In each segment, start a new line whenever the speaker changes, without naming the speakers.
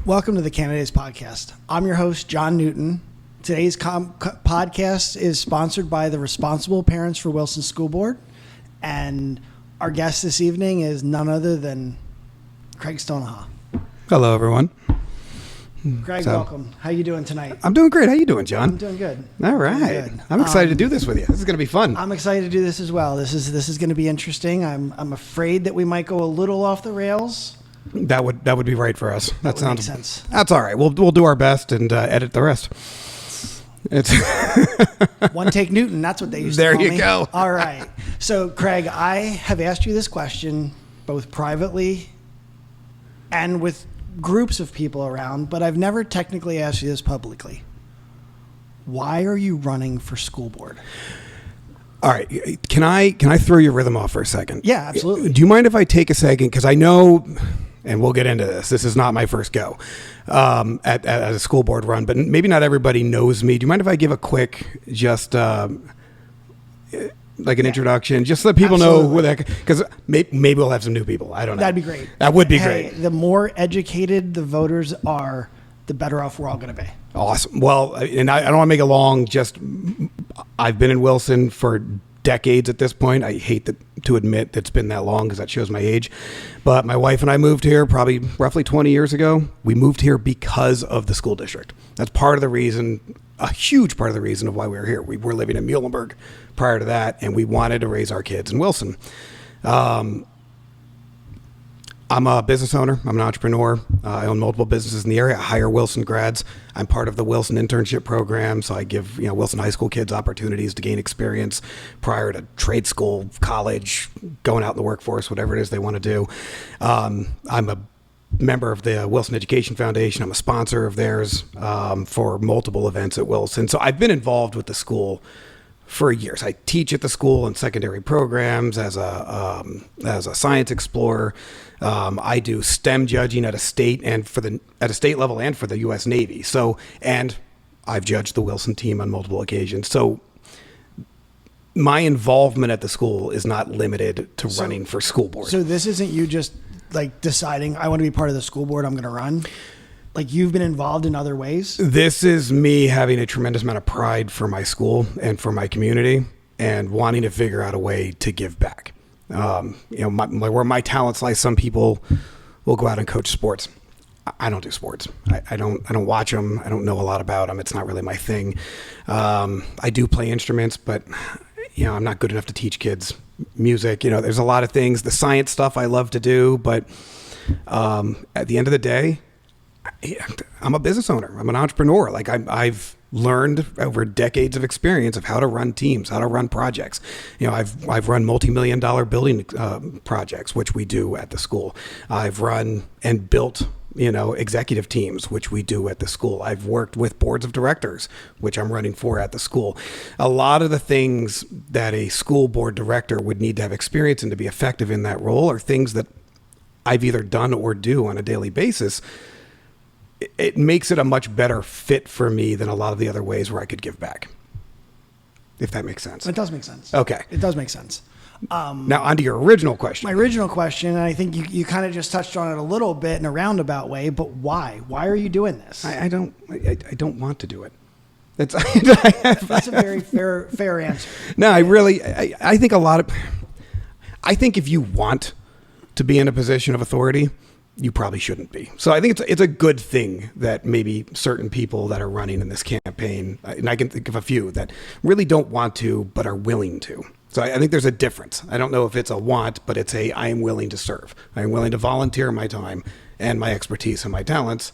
Welcome to the Candidates Podcast. I'm your host, John Newton. Today's podcast is sponsored by the Responsible Parents for Wilson School Board. And our guest this evening is none other than Craig Stonaha.
Hello, everyone.
Craig, welcome. How you doing tonight?
I'm doing great. How you doing, John?
I'm doing good.
All right. I'm excited to do this with you. This is going to be fun.
I'm excited to do this as well. This is going to be interesting. I'm afraid that we might go a little off the rails.
That would be right for us. That sounds
make sense.
That's all right. We'll do our best and edit the rest. It's
One take Newton. That's what they used to
there
call
you
me.
go.
All right. So, Craig, I have asked you this question both privately and with groups of people around, but I've never technically asked you this publicly. Why are you running for school board?
All right. Can I throw your rhythm off for a second?
Yeah, absolutely.
Do you mind if I take a second? Because I know, and we'll get into this. This is not my first go at a school board run, but maybe not everybody knows me. Do you mind if I give a quick, just like an introduction, just so that people know who that? Because maybe we'll have some new people. I don't know.
That'd be great.
That would be great.
The more educated the voters are, the better off we're all going to be.
Awesome. Well, and I don't want to make it long. Just I've been in Wilson for decades at this point. I hate to admit it's been that long because that shows my age. But my wife and I moved here probably roughly 20 years ago. We moved here because of the school district. That's part of the reason, a huge part of the reason of why we were here. We were living in Muhlenberg prior to that, and we wanted to raise our kids in Wilson. I'm a business owner. I'm an entrepreneur. I own multiple businesses in the area. I hire Wilson grads. I'm part of the Wilson internship program, so I give Wilson high school kids opportunities to gain experience prior to trade school, college, going out in the workforce, whatever it is they want to do. I'm a member of the Wilson Education Foundation. I'm a sponsor of theirs for multiple events at Wilson. So I've been involved with the school for years. I teach at the school in secondary programs as a science explorer. I do STEM judging at a state level and for the U.S. Navy. So, and I've judged the Wilson team on multiple occasions. So, my involvement at the school is not limited to running for school board.
So this isn't you just like deciding I want to be part of the school board. I'm going to run. Like you've been involved in other ways?
This is me having a tremendous amount of pride for my school and for my community and wanting to figure out a way to give back. Where my talents lie, some people will go out and coach sports. I don't do sports. I don't watch them. I don't know a lot about them. It's not really my thing. I do play instruments, but I'm not good enough to teach kids music. There's a lot of things. The science stuff I love to do, but at the end of the day, I'm a business owner. I'm an entrepreneur. Like I've learned over decades of experience of how to run teams, how to run projects. I've run multi-million-dollar building projects, which we do at the school. I've run and built, executive teams, which we do at the school. I've worked with boards of directors, which I'm running for at the school. A lot of the things that a school board director would need to have experience in to be effective in that role are things that I've either done or do on a daily basis. It makes it a much better fit for me than a lot of the other ways where I could give back, if that makes sense.
It does make sense.
Okay.
It does make sense.
Now, on to your original question.
My original question, and I think you kind of just touched on it a little bit in a roundabout way, but why? Why are you doing this?
I don't want to do it.
That's a very fair answer.
No, I think I think if you want to be in a position of authority, you probably shouldn't be. So I think it's a good thing that maybe certain people that are running in this campaign, and I can think of a few that really don't want to, but are willing to. So I think there's a difference. I don't know if it's a want, but it's I am willing to serve. I am willing to volunteer my time and my expertise and my talents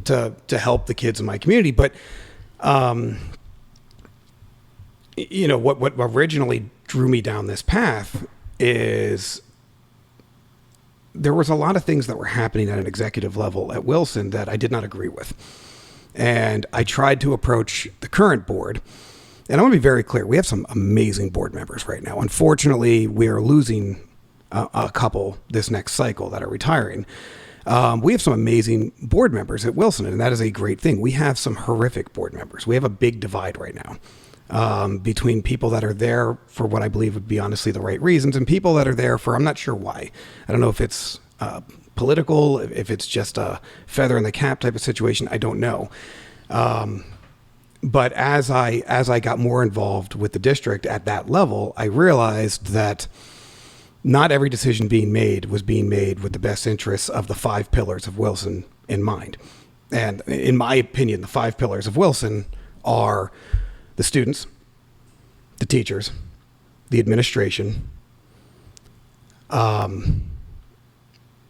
to help the kids in my community. But, what originally drew me down this path is there was a lot of things that were happening at an executive level at Wilson that I did not agree with. And I tried to approach the current board. And I want to be very clear. We have some amazing board members right now. Unfortunately, we are losing a couple this next cycle that are retiring. We have some amazing board members at Wilson, and that is a great thing. We have some horrific board members. We have a big divide right now. Between people that are there for what I believe would be honestly the right reasons and people that are there for I'm not sure why. I don't know if it's political, if it's just a feather in the cap type of situation, I don't know. But as I got more involved with the district at that level, I realized that not every decision being made was being made with the best interests of the 5 pillars of Wilson in mind. And in my opinion, the 5 pillars of Wilson are the students, the teachers, the administration,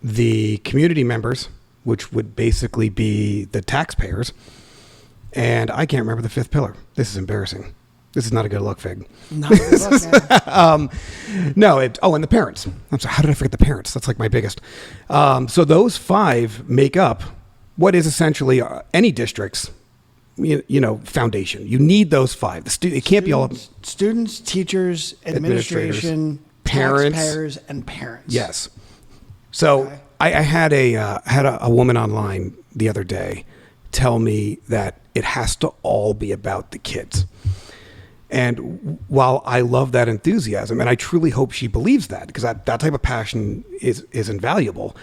the community members, which would basically be the taxpayers, and I can't remember the 5th pillar. This is embarrassing. This is not a good look, Fig.
Not a good look, man.
And the parents. I'm sorry, how did I forget the parents? That's like my biggest. So those 5 make up what is essentially any district's, foundation. You need those 5. It can't be all of
students, teachers, administration,
parents,
taxpayers, and parents.
Yes. So okay. I had a woman online the other day tell me that it has to all be about the kids. And while I love that enthusiasm, and I truly hope she believes that, because that type of passion is invaluable,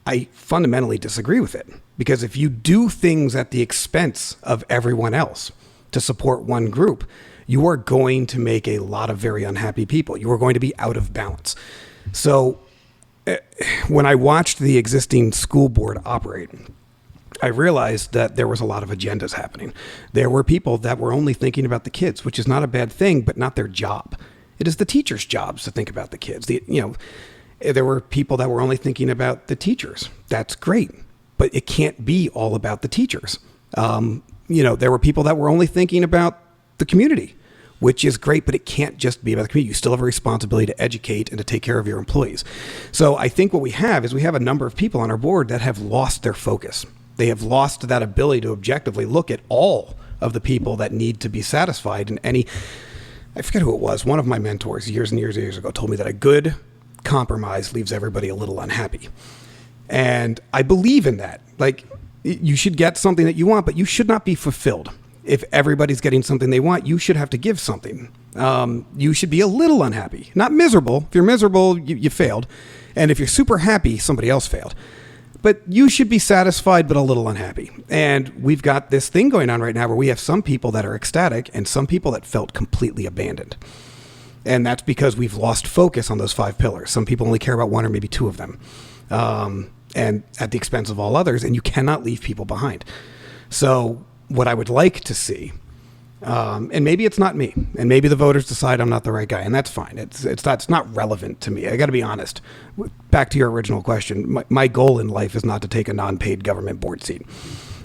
I fundamentally disagree with it. Because if you do things at the expense of everyone else to support one group, you are going to make a lot of very unhappy people. You are going to be out of balance. So when I watched the existing school board operate, I realized that there was a lot of agendas happening. There were people that were only thinking about the kids, which is not a bad thing, but not their job. It is the teachers' jobs to think about the kids. There were people that were only thinking about the teachers. That's great, but it can't be all about the teachers. There were people that were only thinking about the community, which is great, but it can't just be about the community. You still have a responsibility to educate and to take care of your employees. So I think what we have is we have a number of people on our board that have lost their focus. They have lost that ability to objectively look at all of the people that need to be satisfied. I forget who it was. One of my mentors years and years ago told me that a good compromise leaves everybody a little unhappy. And I believe in that. Like, you should get something that you want, but you should not be fulfilled. If everybody's getting something they want, you should have to give something. You should be a little unhappy, not miserable. If you're miserable, you failed. And if you're super happy, somebody else failed. But you should be satisfied, but a little unhappy. And we've got this thing going on right now where we have some people that are ecstatic and some people that felt completely abandoned. And that's because we've lost focus on those 5 pillars. Some people only care about 1 or maybe 2 of them, and at the expense of all others. And you cannot leave people behind. So what I would like to see, and maybe it's not me, and maybe the voters decide I'm not the right guy, and that's fine. It's not relevant to me. I got to be honest. Back to your original question, my goal in life is not to take a non-paid government board seat.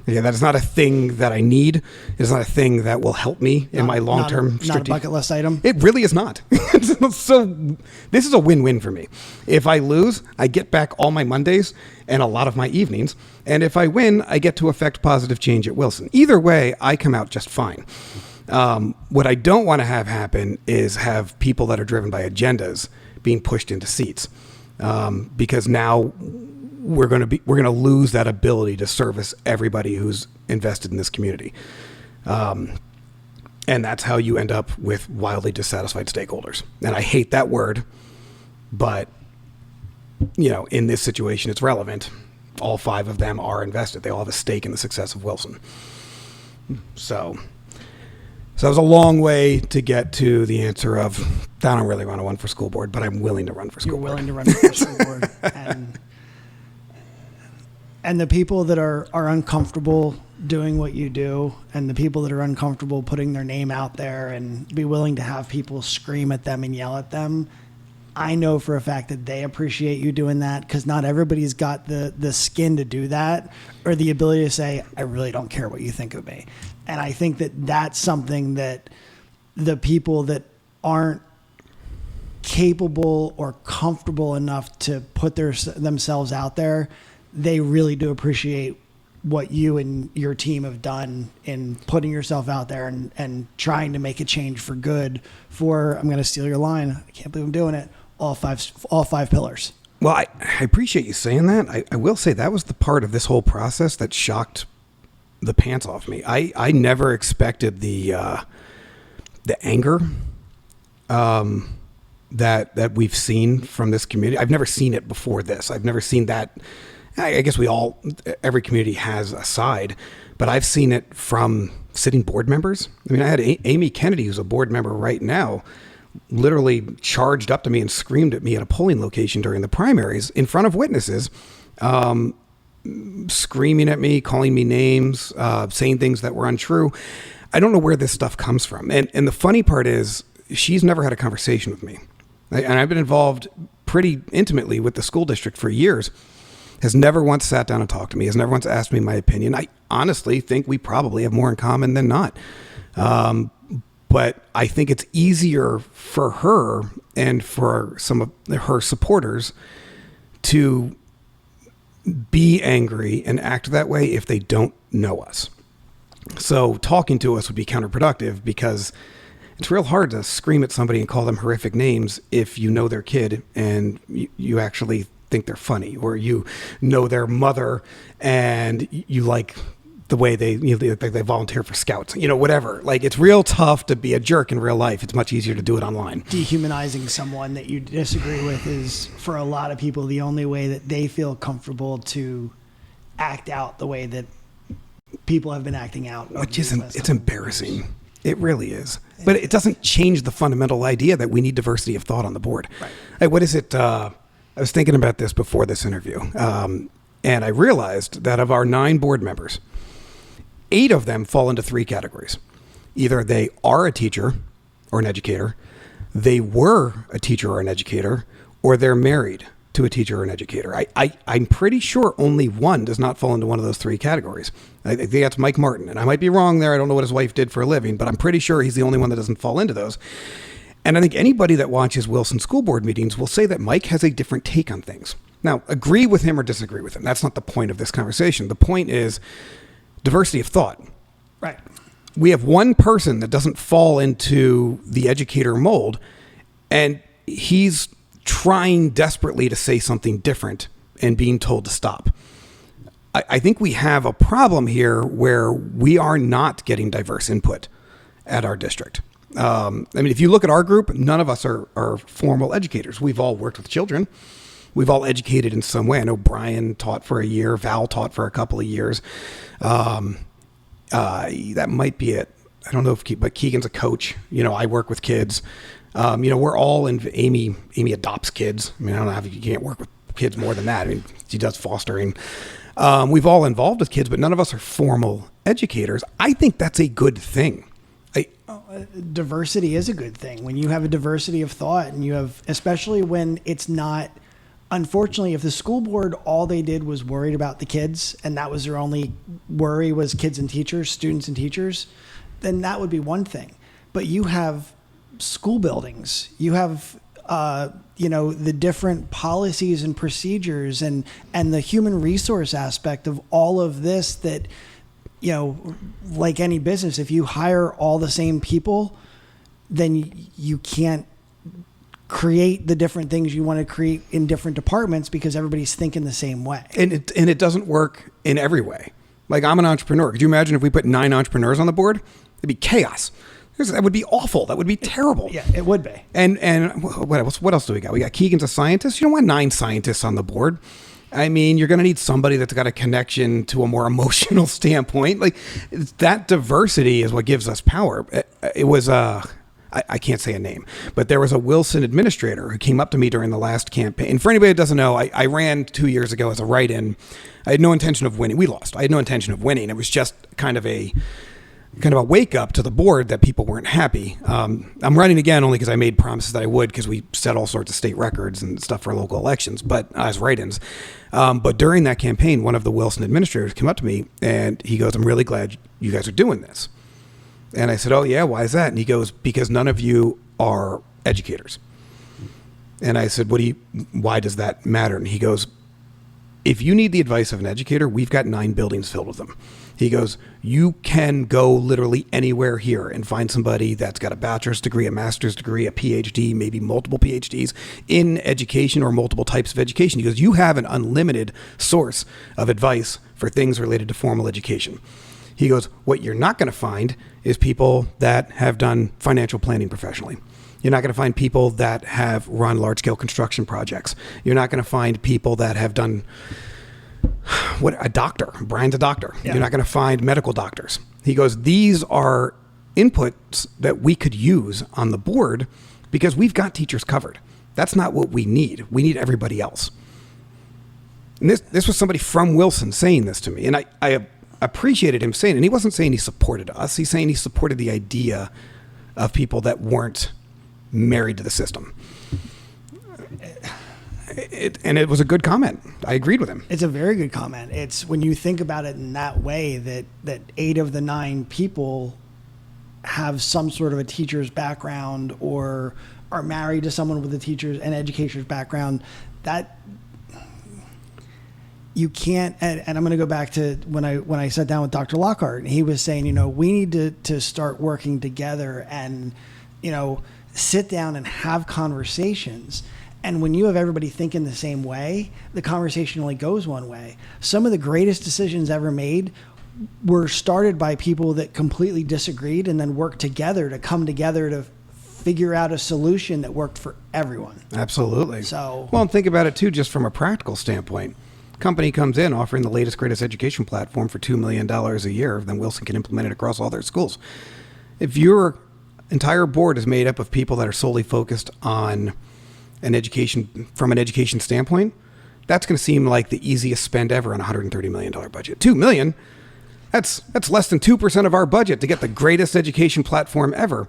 Yeah, that is not a thing that I need. It's not a thing that will help me in my long-term strategy. Not a bucket
list item?
It really is not. So this is a win-win for me. If I lose, I get back all my Mondays and a lot of my evenings. And if I win, I get to affect positive change at Wilson. Either way, I come out just fine. What I don't want to have happen is have people that are driven by agendas being pushed into seats. Because now we're going to lose that ability to service everybody who's invested in this community. And that's how you end up with wildly dissatisfied stakeholders. And I hate that word, but in this situation, it's relevant. All 5 of them are invested. They all have a stake in the success of Wilson. So that was a long way to get to the answer of, I don't really want to run for school board, but I'm willing to run for school board.
You're willing to run for school board. And the people that are uncomfortable doing what you do, and the people that are uncomfortable putting their name out there and be willing to have people scream at them and yell at them, I know for a fact that they appreciate you doing that, because not everybody's got the skin to do that or the ability to say, I really don't care what you think of me. And I think that that's something that the people that aren't capable or comfortable enough to put themselves out there, they really do appreciate what you and your team have done in putting yourself out there and trying to make a change for good for, I'm going to steal your line, I can't believe I'm doing it, all five pillars.
Well, I appreciate you saying that. I will say that was the part of this whole process that shocked the pants off me. I never expected the anger that we've seen from this community. I've never seen it before this. I've never seen that I guess every community has a side, but I've seen it from sitting board members. I mean, I had Amy Kennedy, who's a board member right now, literally charged up to me and screamed at me at a polling location during the primaries in front of witnesses, screaming at me, calling me names, saying things that were untrue. I don't know where this stuff comes from. And the funny part is she's never had a conversation with me. And I've been involved pretty intimately with the school district for years. Has never once sat down and talked to me, has never once asked me my opinion. I honestly think we probably have more in common than not. But I think it's easier for her and for some of her supporters to be angry and act that way if they don't know us. So talking to us would be counterproductive because it's real hard to scream at somebody and call them horrific names if you know their kid and you actually think they're funny, or you know their mother and you like the way they volunteer for scouts, whatever. Like, it's real tough to be a jerk in real life. It's much easier to do it online.
Dehumanizing someone that you disagree with is, for a lot of people, the only way that they feel comfortable to act out the way that people have been acting out.
Which isn't, it's embarrassing. It really is. But it doesn't change the fundamental idea that we need diversity of thought on the board.
Right.
Hey, what is it? I was thinking about this before this interview, and I realized that of our 9 board members, 8 of them fall into 3 categories. Either they are a teacher or an educator, they were a teacher or an educator, or they're married to a teacher or an educator. I'm pretty sure only one does not fall into one of those 3 categories. I think that's Mike Martin, and I might be wrong there. I don't know what his wife did for a living, but I'm pretty sure he's the only one that doesn't fall into those. And I think anybody that watches Wilson school board meetings will say that Mike has a different take on things. Now, agree with him or disagree with him. That's not the point of this conversation. The point is diversity of thought.
Right.
We have one person that doesn't fall into the educator mold, and he's trying desperately to say something different and being told to stop. I think we have a problem here where we are not getting diverse input at our district. I mean, if you look at our group, none of us are formal educators. We've all worked with children. We've all educated in some way. I know Brian taught for a year. Val taught for a couple of years. That might be it. I don't know but Keegan's a coach. I work with kids. We're all in. Amy adopts kids. I mean, I don't know how you can't work with kids more than that. I mean, she does fostering. We've all involved with kids, but none of us are formal educators. I think that's a good thing.
Diversity is a good thing. When you have a diversity of thought, and you have, especially when it's not, unfortunately, if the school board, all they did was worried about the kids, and that was their only worry was kids and teachers, students and teachers, then that would be one thing. But you have school buildings, you have, the different policies and procedures and the human resource aspect of all of this that, like any business, if you hire all the same people, then you can't create the different things you want to create in different departments because everybody's thinking the same way.
And it doesn't work in every way. Like, I'm an entrepreneur. Could you imagine if we put 9 entrepreneurs on the board? It'd be chaos. That would be awful. That would be terrible.
Yeah, it would be.
And what else do we got? We got Keegan's a scientist. You don't want 9 scientists on the board. I mean, you're going to need somebody that's got a connection to a more emotional standpoint. Like, that diversity is what gives us power. It was I can't say a name, but there was a Wilson administrator who came up to me during the last campaign. And for anybody that doesn't know, I ran 2 years ago as a write-in. I had no intention of winning. We lost. I had no intention of winning. It was just kind of a wake up to the board that people weren't happy. I'm running again only because I made promises that I would, because we set all sorts of state records and stuff for local elections, but as write-ins. But during that campaign, one of the Wilson administrators came up to me and he goes, "I'm really glad you guys are doing this." And I said, "Oh yeah, why is that?" And he goes, "Because none of you are educators." And I said, why does that matter? And he goes, "If you need the advice of an educator, we've got 9 buildings filled with them." He goes, "You can go literally anywhere here and find somebody that's got a bachelor's degree, a master's degree, a PhD, maybe multiple PhDs in education or multiple types of education." He goes, "You have an unlimited source of advice for things related to formal education." He goes, "What you're not going to find is people that have done financial planning professionally. You're not going to find people that have run large-scale construction projects. You're not going to find people that have done what a doctor. Brian's a doctor.
Yeah.
You're not going to find medical doctors. He goes, these are inputs that we could use on the board because we've got teachers covered. That's not what we need. We need everybody else. And this was somebody from Wilson saying this to me. And I appreciated him saying it. And he wasn't saying he supported us. He's saying he supported the idea of people that weren't married to the system. And it was a good comment. I agreed with him.
It's a very good comment. It's when you think about it in that way that 8 of the 9 people have some sort of a teacher's background or are married to someone with a teacher's and educator's background, that you can't, and I'm going to go back to when I sat down with Dr. Lockhart, and he was saying, we need to start working together and, sit down and have conversations. And when you have everybody thinking the same way, the conversation only goes one way. Some of the greatest decisions ever made were started by people that completely disagreed and then worked together to come together to figure out a solution that worked for everyone.
Absolutely.
So,
well, and think about it too, just from a practical standpoint. Company comes in offering the latest, greatest education platform for $2 million a year, then Wilson can implement it across all their schools. If your entire board is made up of people that are solely focused on an education, from an education standpoint, that's going to seem like the easiest spend ever on a $130 million budget. $2 million, that's less than 2% of our budget to get the greatest education platform ever.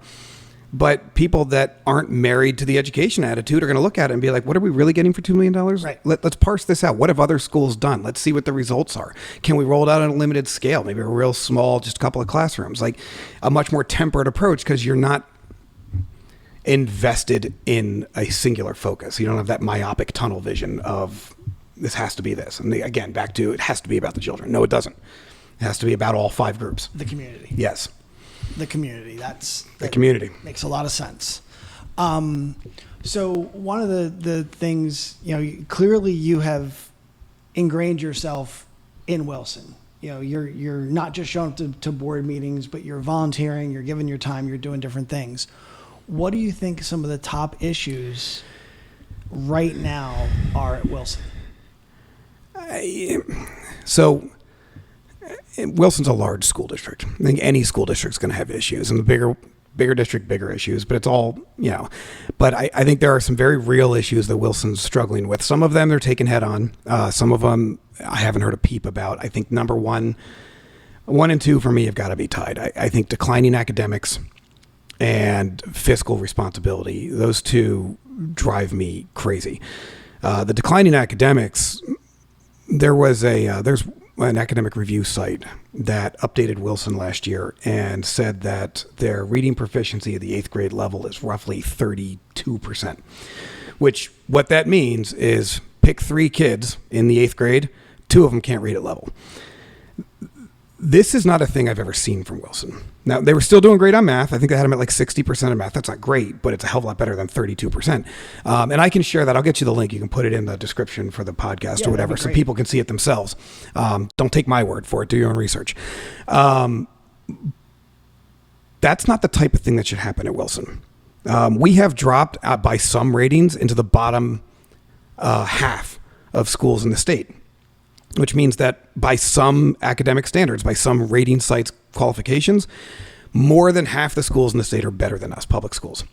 But people that aren't married to the education attitude are going to look at it and be like, what are we really getting for $2 million?
Right.
Let's parse this out. What have other schools done? Let's see what the results are. Can we roll it out on a limited scale? Maybe a real small, just a couple of classrooms, like a much more tempered approach, because you're not invested in a singular focus. You don't have that myopic tunnel vision of this has to be this. And again, back to it has to be about the children. No, it doesn't. It has to be about all 5 groups.
the community.
Yes.
The community.
The community.
Makes a lot of sense. So one of the things, clearly you have ingrained yourself in Wilson. You're not just showing up to board meetings, but you're volunteering, you're giving your time, you're doing different things. What do you think some of the top issues right now are at Wilson?
So Wilson's a large school district. I think any school district's going to have issues, and the bigger district, bigger issues, but it's all, but I think there are some very real issues that Wilson's struggling with. Some of them they're taking head on. Some of them I haven't heard a peep about. I think number one and two for me have got to be tied. I think declining academics and fiscal responsibility, those two drive me crazy. The declining academics, there's an academic review site that updated Wilson last year and said that their reading proficiency at the 8th grade level is roughly 32%, which what that means is pick 3 kids in the 8th grade, 2 of them can't read at level. This is not a thing I've ever seen from Wilson. Now, they were still doing great on math. I think they had them at like 60% of math. That's not great, but it's a hell of a lot better than 32%. And I can share that. I'll get you the link. You can put it in the description for the podcast or whatever, so people can see it themselves. Don't take my word for it. Do your own research. That's not the type of thing that should happen at Wilson. We have dropped by some ratings into the bottom half of schools in the state, which means that by some academic standards, by some rating sites qualifications, more than half the schools in the state are better than us, public schools.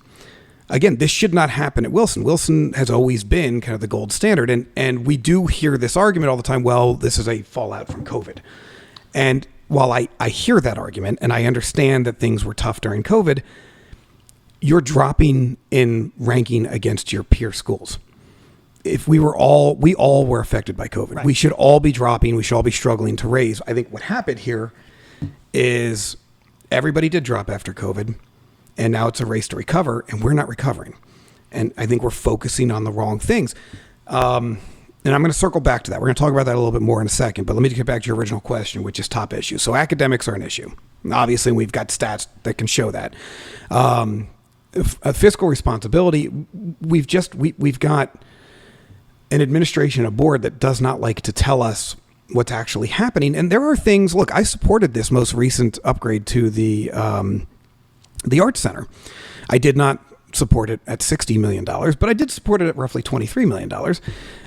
Again, this should not happen at Wilson. Wilson has always been kind of the gold standard. And we do hear this argument all the time, well, this is a fallout from COVID. And while I hear that argument and I understand that things were tough during COVID, you're dropping in ranking against your peer schools. If we all were affected by COVID. Right. We should all be dropping. We should all be struggling to raise. I think what happened here is everybody did drop after COVID, and now it's a race to recover, and we're not recovering. And I think we're focusing on the wrong things. And I'm going to circle back to that. We're going to talk about that a little bit more in a second, but let me get back to your original question, which is top issues. So academics are an issue. Obviously, we've got stats that can show that. Fiscal responsibility, we've got an administration, a board that does not like to tell us what's actually happening. And there are things, look, I supported this most recent upgrade to the Arts Center. I did not support it at $60 million, but I did support it at roughly $23 million.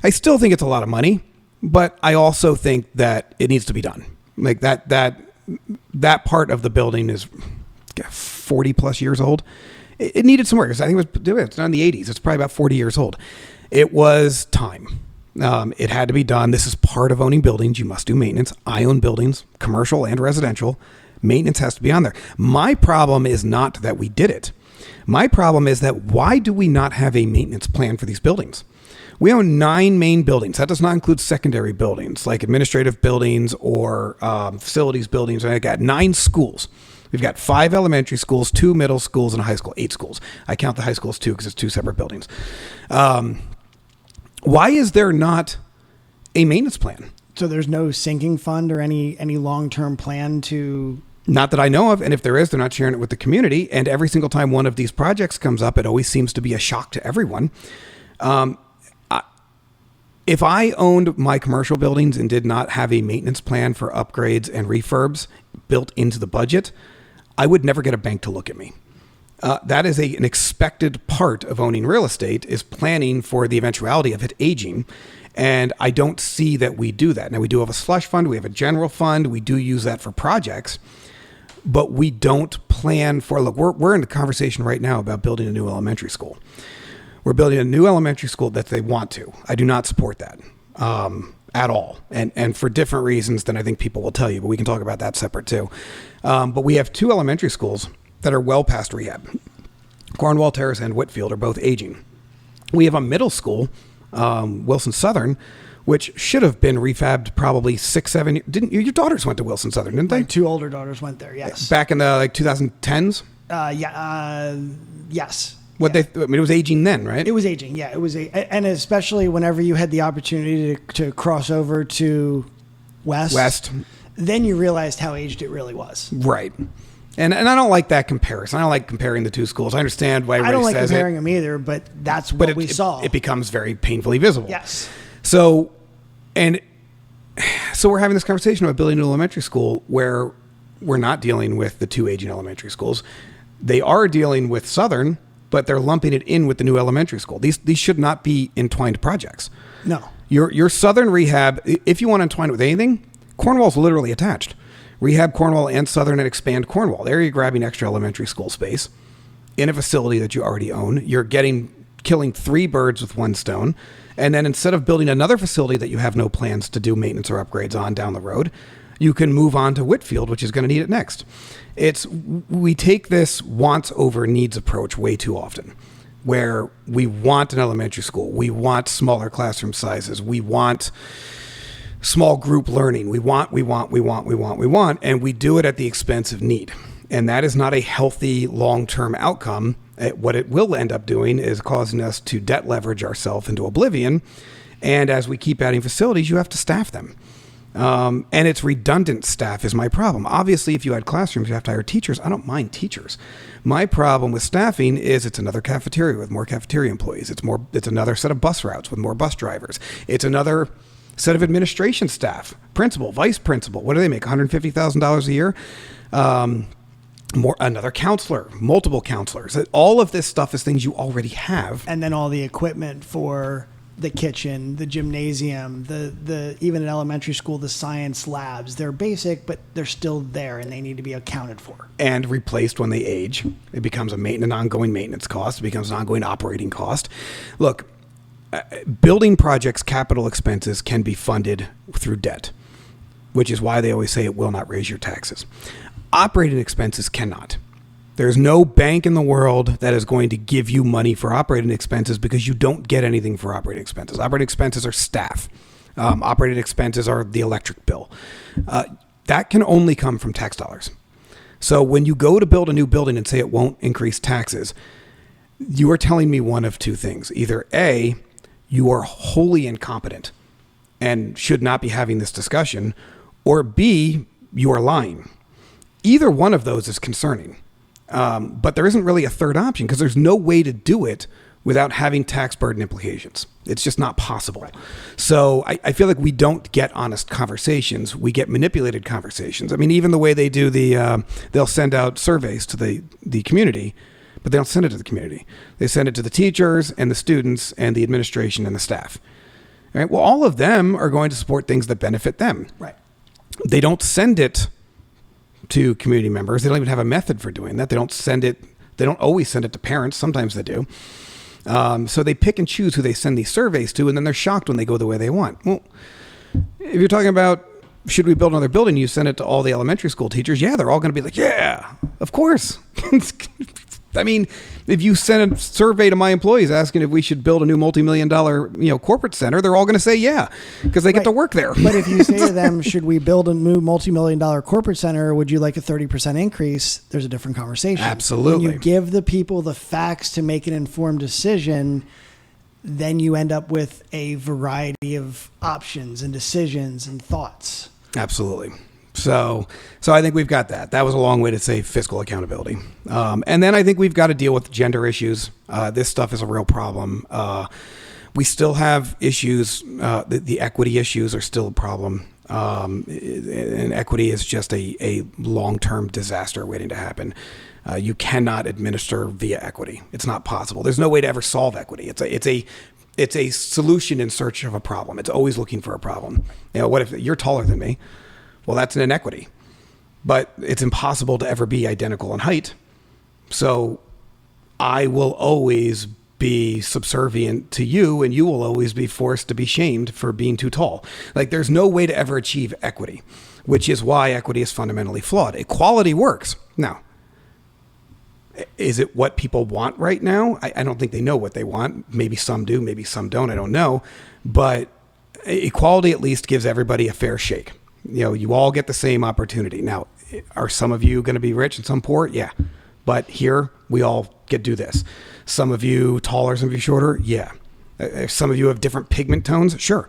I still think it's a lot of money. but I also think that it needs to be done. Like that part of the building is 40 plus years old. It needed some work. I think it's not in the 80s. It's probably about 40 years old. It was time. It had to be done. This is part of owning buildings. You must do maintenance. I own buildings, commercial and residential. Maintenance has to be on there. My problem is not that we did it. My problem is that why do we not have a maintenance plan for these buildings? We own 9 main buildings. That does not include secondary buildings like administrative buildings or facilities buildings. I got 9 schools. We've got 5 elementary schools, 2 middle schools, and a high school, 8 schools. I count the high schools too because it's 2 separate buildings. Why is there not a maintenance plan?
So there's no sinking fund or any long-term plan to...
Not that I know of, and if there is, they're not sharing it with the community. And every single time one of these projects comes up, it always seems to be a shock to everyone. If I owned my commercial buildings and did not have a maintenance plan for upgrades and refurbs built into the budget, I would never get a bank to look at me. That is an expected part of owning real estate, is planning for the eventuality of it aging. And I don't see that we do that. Now, we do have a slush fund. We have a general fund. We do use that for projects. But we don't plan for, look, we're in a conversation right now about building a new elementary school. We're building a new elementary school that they want to. I do not support that at all. And for different reasons than I think people will tell you, but we can talk about that separate too. But we have 2 elementary schools that are well past rehab. Cornwall Terrace and Whitfield are both aging. We have a middle school, Wilson Southern, which should have been refabbed probably 6, 7 years. Didn't your daughters went to Wilson Southern, didn't they?
My 2 older daughters went there, yes.
Back in the 2010s?
Yes.
It was aging then, right?
It was aging, yeah. It was and especially whenever you had the opportunity to cross over to West, then you realized how aged it really was.
Right. And I don't like that comparison. I don't like comparing the 2 schools. I understand why everybody says it.
I don't like comparing them either, but that's what we saw.
It becomes very painfully visible.
Yes.
So we're having this conversation about building an elementary school where we're not dealing with the 2 aging elementary schools. They are dealing with Southern, but they're lumping it in with the new elementary school. These should not be entwined projects.
No.
Your Southern rehab, if you want to entwine it with anything, Cornwall's literally attached. Rehab Cornwall and Southern and expand Cornwall. There you're grabbing extra elementary school space in a facility that you already own. You're killing 3 birds with 1 stone. And then instead of building another facility that you have no plans to do maintenance or upgrades on down the road, you can move on to Whitfield, which is going to need it next. We take this wants over needs approach way too often, where we want an elementary school. We want smaller classroom sizes. We want small group learning. We want, and we do it at the expense of need. And that is not a healthy long-term outcome. What it will end up doing is causing us to debt leverage ourselves into oblivion. And as we keep adding facilities, you have to staff them. And it's redundant staff is my problem. Obviously, if you add classrooms, you have to hire teachers. I don't mind teachers. My problem with staffing is it's another cafeteria with more cafeteria employees. It's another set of bus routes with more bus drivers. It's another set of administration staff, principal, vice principal. What do they make? $150,000 a year? Another counselor, multiple counselors. All of this stuff is things you already have.
And then all the equipment for the kitchen, the gymnasium, the even in elementary school, the science labs. They're basic, but they're still there and they need to be accounted for.
And replaced when they age. It becomes an ongoing maintenance cost. It becomes an ongoing operating cost. Look, building projects, capital expenses can be funded through debt, which is why they always say it will not raise your taxes. Operating expenses cannot. There's no bank in the world that is going to give you money for operating expenses because you don't get anything for operating expenses. Operating expenses are staff. Operating expenses are the electric bill. That can only come from tax dollars. So when you go to build a new building and say it won't increase taxes, you are telling me one of 2 things. Either A, you are wholly incompetent and should not be having this discussion, or B, you are lying. Either one of those is concerning. But there isn't really a third option because there's no way to do it without having tax burden implications. It's just not possible. Right. So I feel like we don't get honest conversations. We get manipulated conversations. I mean, even the way they do they'll send out surveys to the community, but they don't send it to the community. They send it to the teachers and the students and the administration and the staff. Right? Well, all of them are going to support things that benefit them.
Right.
They don't send it to community members. They don't even have a method for doing that. They don't always send it to parents. Sometimes they do. So they pick and choose who they send these surveys to, and then they're shocked when they go the way they want. Well, if you're talking about should we build another building, you send it to all the elementary school teachers. Yeah, they're all going to be like, yeah, of course. I mean, if you send a survey to my employees asking if we should build a new multi-million-dollar, corporate center, they're all going to say yeah, because they get to work there.
But if you say to them, should we build a new multi-million-dollar corporate center? Or would you like a 30% increase? There's a different conversation.
Absolutely.
When you give the people the facts to make an informed decision, then you end up with a variety of options and decisions and thoughts.
Absolutely. So I think we've got that. That was a long way to say fiscal accountability. And then I think we've got to deal with gender issues. This stuff is a real problem. We still have issues. The equity issues are still a problem. And equity is just a long-term disaster waiting to happen. You cannot administer via equity. It's not possible. There's no way to ever solve equity. It's a solution in search of a problem. It's always looking for a problem. What if you're taller than me? Well, that's an inequity, but it's impossible to ever be identical in height. So I will always be subservient to you, and you will always be forced to be shamed for being too tall. Like, there's no way to ever achieve equity, which is why equity is fundamentally flawed. Equality works. Now, is it what people want right now? I don't think they know what they want. Maybe some do, maybe some don't. I don't know. But equality at least gives everybody a fair shake. You all get the same opportunity. Now, are some of you going to be rich and some poor? Yeah. But here, we all get to do this. Some of you taller, some of you shorter? Yeah. Some of you have different pigment tones? Sure.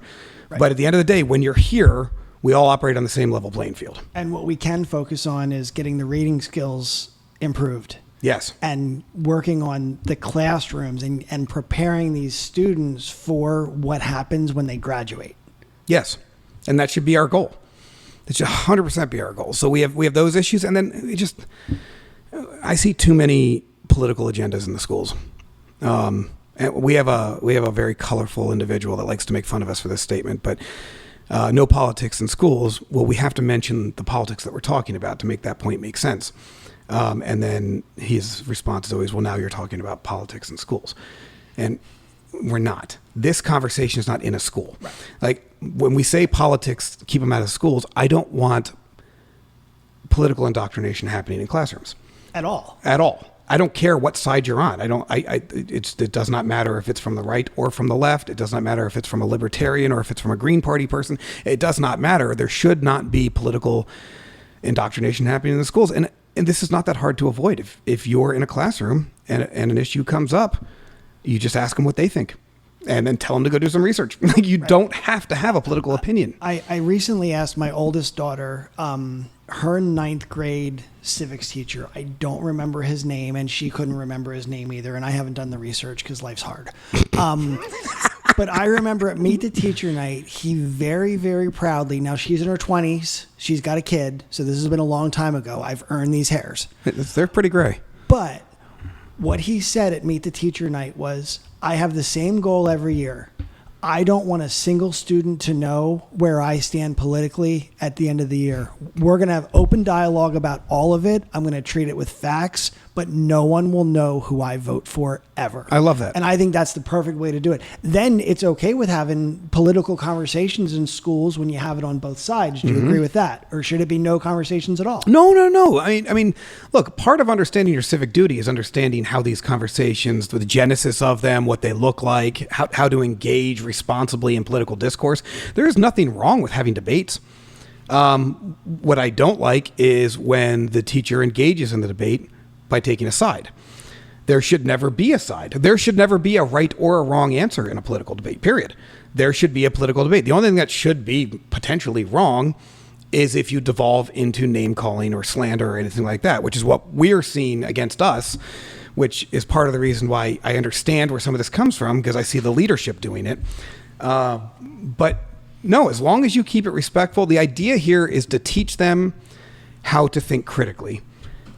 Right. But at the end of the day, when you're here, we all operate on the same level playing field.
And what we can focus on is getting the reading skills improved.
Yes.
And working on the classrooms and preparing these students for what happens when they graduate.
Yes. And that should be our goal. It should 100% be our goal. So we have those issues, and then I see too many political agendas in the schools. And we have a very colorful individual that likes to make fun of us for this statement, but no politics in schools. Well, we have to mention the politics that we're talking about to make that point make sense. And then his response is always, well, now you're talking about politics in schools. And we're not. This conversation is not in a school. Right. Like, when we say politics, keep them out of schools, I don't want political indoctrination happening in classrooms.
At all.
At all. I don't care what side you're on. It does not matter if it's from the right or from the left. It does not matter if it's from a libertarian or if it's from a Green Party person. It does not matter. There should not be political indoctrination happening in the schools. And this is not that hard to avoid. If you're in a classroom and an issue comes up, you just ask them what they think and then tell them to go do some research. You right. don't have to have a political opinion.
I recently asked my oldest daughter, her 9th grade civics teacher, I don't remember his name, and she couldn't remember his name either, and I haven't done the research because life's hard. But I remember at Meet the Teacher Night, he very, very proudly, now she's in her 20s, she's got a kid, so this has been a long time ago, I've earned these hairs.
They're pretty gray.
But what he said at Meet the Teacher Night was, I have the same goal every year. I don't want a single student to know where I stand politically at the end of the year. We're going to have open dialogue about all of it. I'm going to treat it with facts, but no one will know who I vote for ever.
I love that.
And I think that's the perfect way to do it. Then it's okay with having political conversations in schools when you have it on both sides. Do you agree with that? Or should it be no conversations at all?
No. I mean, look, part of understanding your civic duty is understanding how these conversations, the genesis of them, what they look like, how to engage responsibly in political discourse. There is nothing wrong with having debates. What I don't like is when the teacher engages in the debate by taking a side. There should never be a side. There should never be a right or a wrong answer in a political debate, period. There should be a political debate. The only thing that should be potentially wrong is if you devolve into name calling or slander or anything like that, which is what we're seeing against us, which is part of the reason why I understand where some of this comes from, because I see the leadership doing it. But no, as long as you keep it respectful, the idea here is to teach them how to think critically,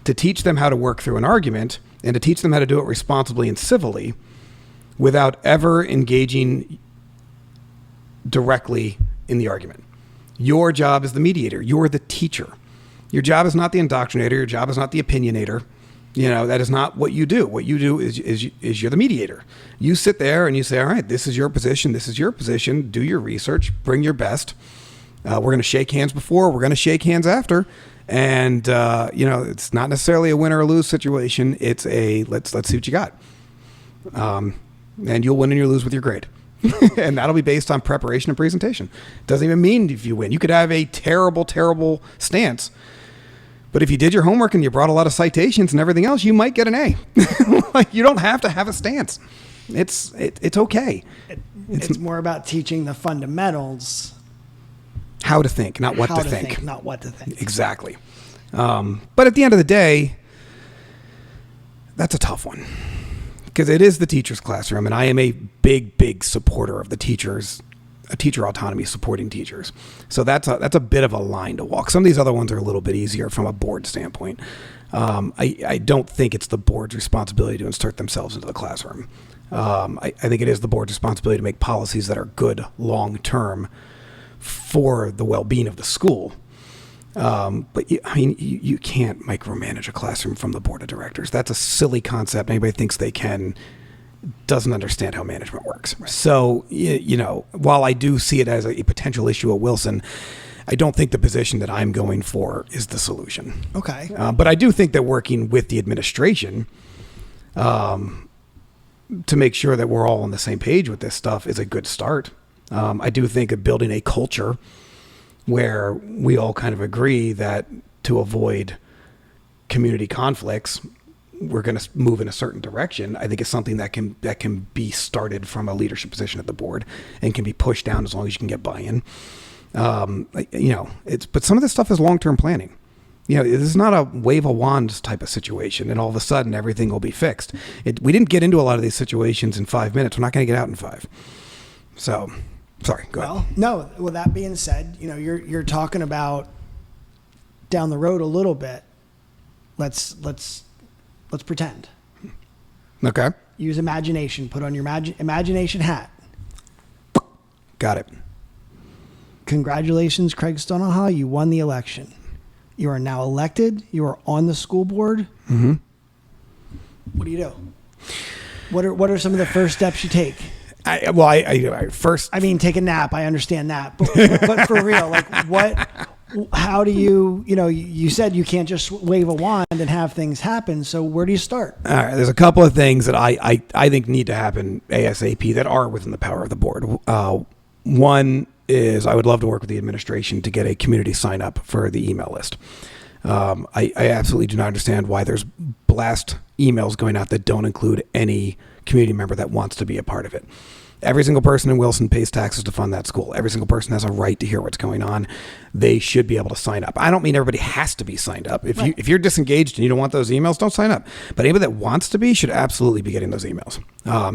to teach them how to work through an argument, and to teach them how to do it responsibly and civilly without ever engaging directly in the argument. Your job is the mediator. You're the teacher. Your job is not the indoctrinator. Your job is not the opinionator. That is not what you do. What you do is you're the mediator. You sit there and you say, all right, this is your position. This is your position. Do your research. Bring your best. We're going to shake hands before. We're going to shake hands after. And, it's not necessarily a win or a lose situation. It's a let's see what you got. And you'll win and you'll lose with your grade. And that'll be based on preparation and presentation. Doesn't even mean if you win. You could have a terrible, terrible stance. But if you did your homework and you brought a lot of citations and everything else, you might get an A. Like, you don't have to have a stance. It's okay.
It's more about teaching the fundamentals.
How to think, not what
How
to think.
not what to think.
Exactly. But at the end of the day, that's a tough one. Because it is the teacher's classroom, and I am a big, big supporter of the teachers, a teacher autonomy, supporting teachers. So that's a bit of a line to walk. Some of these other ones are a little bit easier from a board standpoint. I don't think it's the board's responsibility to insert themselves into the classroom. I think it is the board's responsibility to make policies that are good long-term for the well-being of the school. But you can't micromanage a classroom from the board of directors. That's a silly concept. Anybody thinks they can doesn't understand how management works. Right. So, while I do see it as a potential issue at Wilson, I don't think the position that I'm going for is the solution.
Okay.
But I do think that working with the administration to make sure that we're all on the same page with this stuff is a good start. I do think of building a culture where we all kind of agree that to avoid community conflicts, we're going to move in a certain direction. I think it's something that can be started from a leadership position at the board and can be pushed down as long as you can get buy-in. But some of this stuff is long-term planning. This is not a wave a wand type of situation and all of a sudden everything will be fixed. We didn't get into a lot of these situations in 5 minutes. We're not going to get out in 5. So, sorry, go ahead.
Well, no. Well, that being said, you're talking about down the road a little bit. Let's pretend.
Okay.
Use imagination. Put on your imagination hat.
Got it.
Congratulations, Craig Stonaha. You won the election. You are now elected. You are on the school board.
Mm-hmm.
What do you do? What are some of the first steps you take?
First.
I mean, take a nap. I understand that, but for real, how do you? You said you can't just wave a wand and have things happen. So where do you start?
All right. There's a couple of things that I think need to happen ASAP that are within the power of the board. One is I would love to work with the administration to get a community sign up for the email list. I absolutely do not understand why there's blast emails going out that don't include any community member that wants to be a part of it. Every single person in Wilson pays taxes to fund that school. Every single person has a right to hear what's going on. They should be able to sign up. I don't mean everybody has to be signed up. If you're disengaged and you don't want those emails, don't sign up. But anybody that wants to be should absolutely be getting those emails.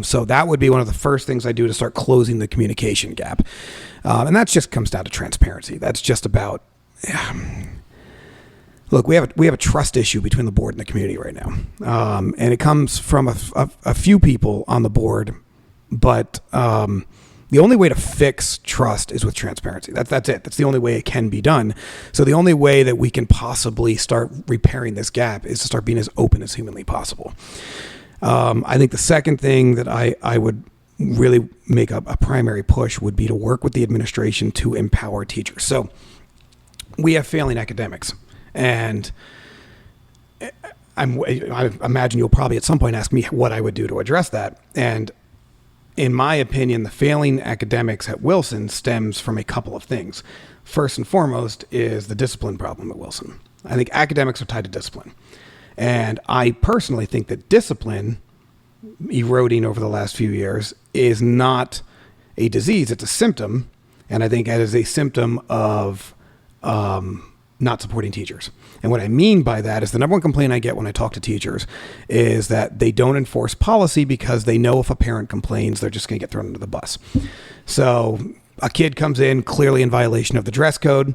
So that would be one of the first things I do to start closing the communication gap. And that just comes down to transparency. That's just about... Look, we have a trust issue between the board and the community right now. And it comes from a few people on the board. But the only way to fix trust is with transparency. That's it. That's the only way it can be done. So the only way that we can possibly start repairing this gap is to start being as open as humanly possible. I think the second thing that I would really make a primary push would be to work with the administration to empower teachers. So we have failing academics. And I imagine you'll probably at some point ask me what I would do to address that. And in my opinion, the failing academics at Wilson stems from a couple of things. First and foremost is the discipline problem at Wilson. I think academics are tied to discipline. And I personally think that discipline eroding over the last few years is not a disease, it's a symptom. And I think it is a symptom of not supporting teachers. And what I mean by that is the number one complaint I get when I talk to teachers is that they don't enforce policy because they know if a parent complains, they're just going to get thrown under the bus. So a kid comes in clearly in violation of the dress code.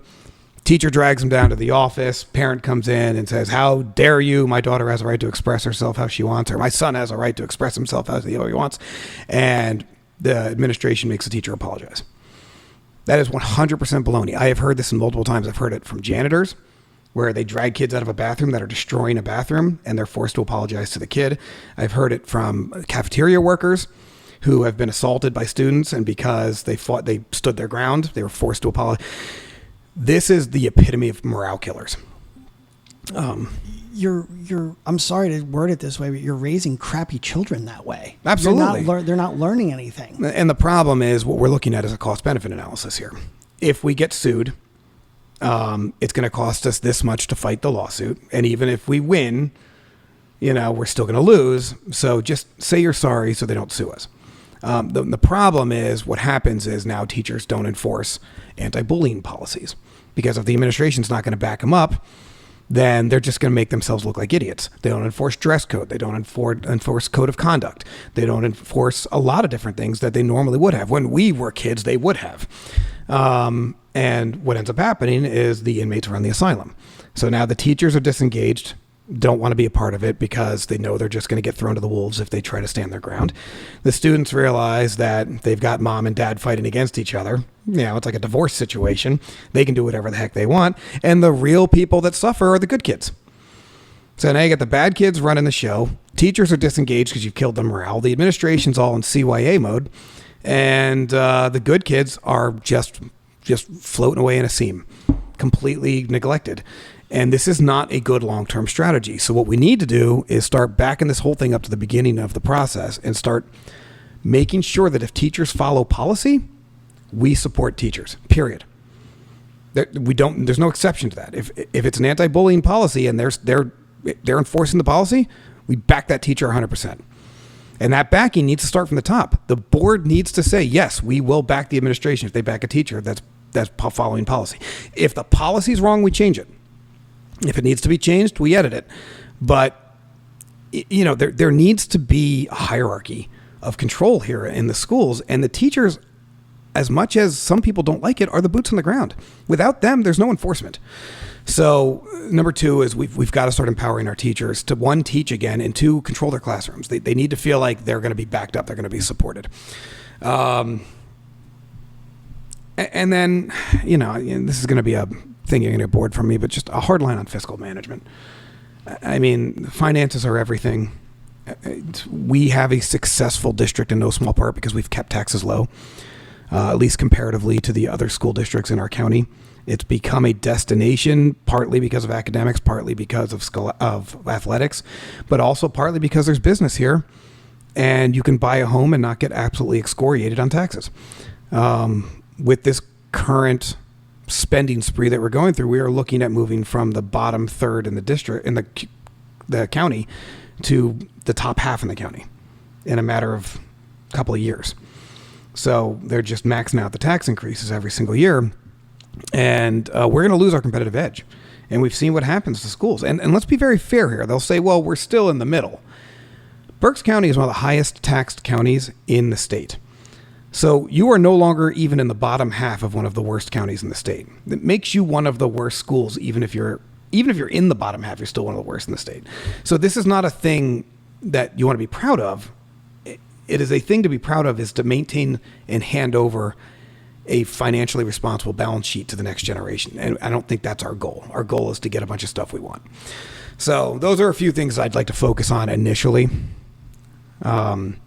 Teacher drags him down to the office. Parent comes in and says, "How dare you? My daughter has a right to express herself how she wants, or my son has a right to express himself how he wants." And the administration makes the teacher apologize. That is 100% baloney. I have heard this multiple times. I've heard it from janitors, where they drag kids out of a bathroom that are destroying a bathroom and they're forced to apologize to the kid. I've heard it from cafeteria workers who have been assaulted by students, and because they stood their ground, they were forced to apologize. This is the epitome of morale killers.
I'm sorry to word it this way, but you're raising crappy children that way.
Absolutely.
They're not learning anything.
And the problem is, what we're looking at is a cost-benefit analysis here. If we get sued, it's going to cost us this much to fight the lawsuit. And even if we win, we're still going to lose. So just say you're sorry so they don't sue us. The problem is, what happens is now teachers don't enforce anti-bullying policies, because if the administration's not going to back them up, then they're just going to make themselves look like idiots. They don't enforce dress code. They don't enforce code of conduct. They don't enforce a lot of different things that they normally would have. When we were kids, they would have. And what ends up happening is the inmates run the asylum. So now the teachers are disengaged, don't want to be a part of it because they know they're just going to get thrown to the wolves if they try to stand their ground. The students realize that they've got mom and dad fighting against each other. It's like a divorce situation. They can do whatever the heck they want. And the real people that suffer are the good kids. So now you got the bad kids running the show. Teachers are disengaged because you've killed the morale. The administration's all in CYA mode. And the good kids are just floating away in a seam, completely neglected. And this is not a good long-term strategy. So what we need to do is start backing this whole thing up to the beginning of the process and start making sure that if teachers follow policy, we support teachers, period. There's no exception to that. If it's an anti-bullying policy and they're enforcing the policy, we back that teacher 100%. And that backing needs to start from the top. The board needs to say, yes, we will back the administration if they back a teacher that's following policy. If the policy is wrong, we change it. If it needs to be changed, we edit it. But, there needs to be a hierarchy of control here in the schools. And the teachers, as much as some people don't like it, are the boots on the ground. Without them, there's no enforcement. So number two is we've got to start empowering our teachers to, one, teach again, and two, control their classrooms. They need to feel like they're going to be backed up. They're going to be supported. And then, this is going to be a thing you're going to get bored from me, but just a hard line on fiscal management. I mean, finances are everything. We have a successful district in no small part because we've kept taxes low, at least comparatively to the other school districts in our county. It's become a destination, partly because of academics, partly because of athletics, but also partly because there's business here, and you can buy a home and not get absolutely excoriated on taxes. With this current spending spree that we're going through, we are looking at moving from the bottom third in the district, in the county, to the top half in the county in a matter of a couple of years. So they're just maxing out the tax increases every single year. And we're going to lose our competitive edge. And we've seen what happens to schools. And let's be very fair here. They'll say, well, we're still in the middle. Berks County is one of the highest taxed counties in the state. So you are no longer even in the bottom half of one of the worst counties in the state. It makes you one of the worst schools, even if you're in the bottom half, you're still one of the worst in the state. So this is not a thing that you want to be proud of. It is a thing to be proud of, is to maintain and hand over a financially responsible balance sheet to the next generation. And I don't think that's our goal. Our goal is to get a bunch of stuff we want. So those are a few things I'd like to focus on initially. I'm